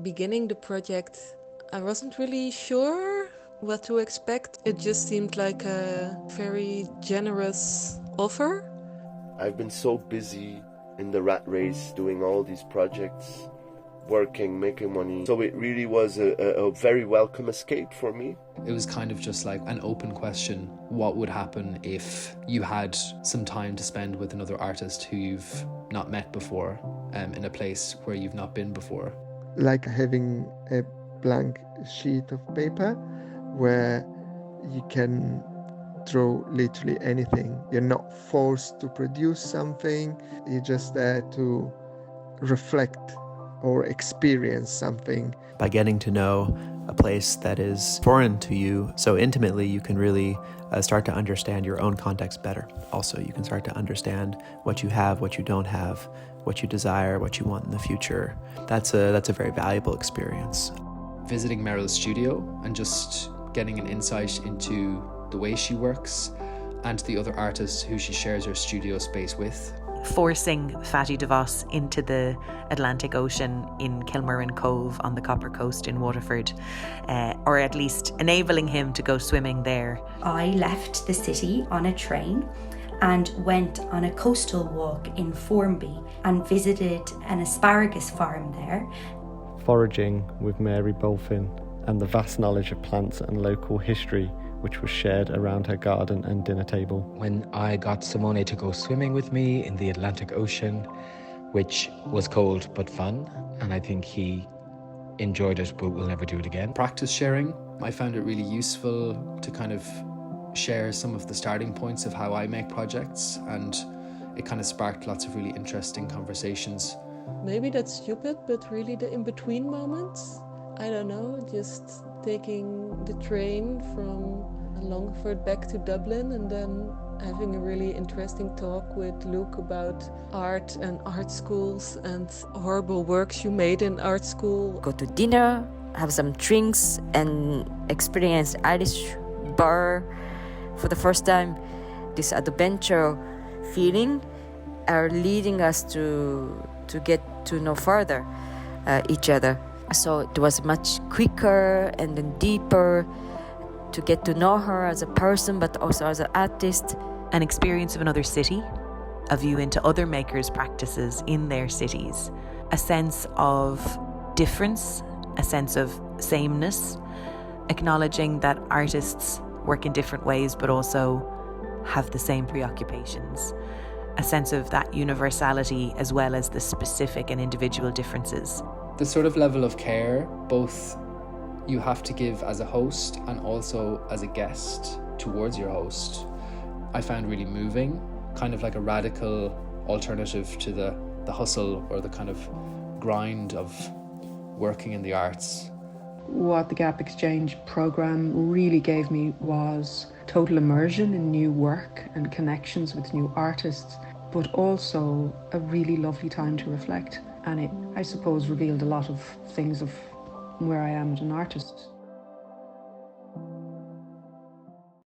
beginning the project, I wasn't really sure what to expect. It just seemed like a very generous offer. I've been so busy in the rat race doing all these projects, working, making money. So it really was a very welcome escape for me. It was kind of just like an open question. What would happen if you had some time to spend with another artist who you've not met before, in a place where you've not been before? Like having a blank sheet of paper where you can draw literally anything. You're not forced to produce something. You're just there to reflect or experience something. By getting to know a place that is foreign to you so intimately, you can really start to understand your own context better. Also, you can start to understand what you have, what you don't have, what you desire, what you want in the future. That's a very valuable experience. Visiting Meryl's studio and just getting an insight into the way she works and the other artists who she shares her studio space with. Forcing Fatty DeVos into the Atlantic Ocean in Kilmurran Cove on the Copper Coast in Waterford, or at least enabling him to go swimming there. I left the city on a train and went on a coastal walk in Formby and visited an asparagus farm there. Foraging with Mary Bolfin and the vast knowledge of plants and local history which was shared around her garden and dinner table. When I got Simone to go swimming with me in the Atlantic Ocean, which was cold but fun, and I think he enjoyed it but will never do it again. Practice sharing, I found it really useful to kind of share some of the starting points of how I make projects, and it kind of sparked lots of really interesting conversations. Maybe that's stupid, but really the in-between moments, I don't know, just taking the train from Longford back to Dublin and then having a really interesting talk with Luke about art and art schools and horrible works you made in art school. Go to dinner, have some drinks and experience Irish bar for the first time. This adventure feeling are leading us to get to know further each other. So it was much quicker and then deeper to get to know her as a person, but also as an artist. An experience of another city, a view into other makers' practices in their cities, a sense of difference, a sense of sameness, acknowledging that artists work in different ways but also have the same preoccupations, a sense of that universality as well as the specific and individual differences. The sort of level of care, both you have to give as a host and also as a guest towards your host, I found really moving, kind of like a radical alternative to the hustle or the kind of grind of working in the arts. What the Gap Exchange programme really gave me was total immersion in new work and connections with new artists, but also a really lovely time to reflect. And it, I suppose, revealed a lot of things of where I am as an artist.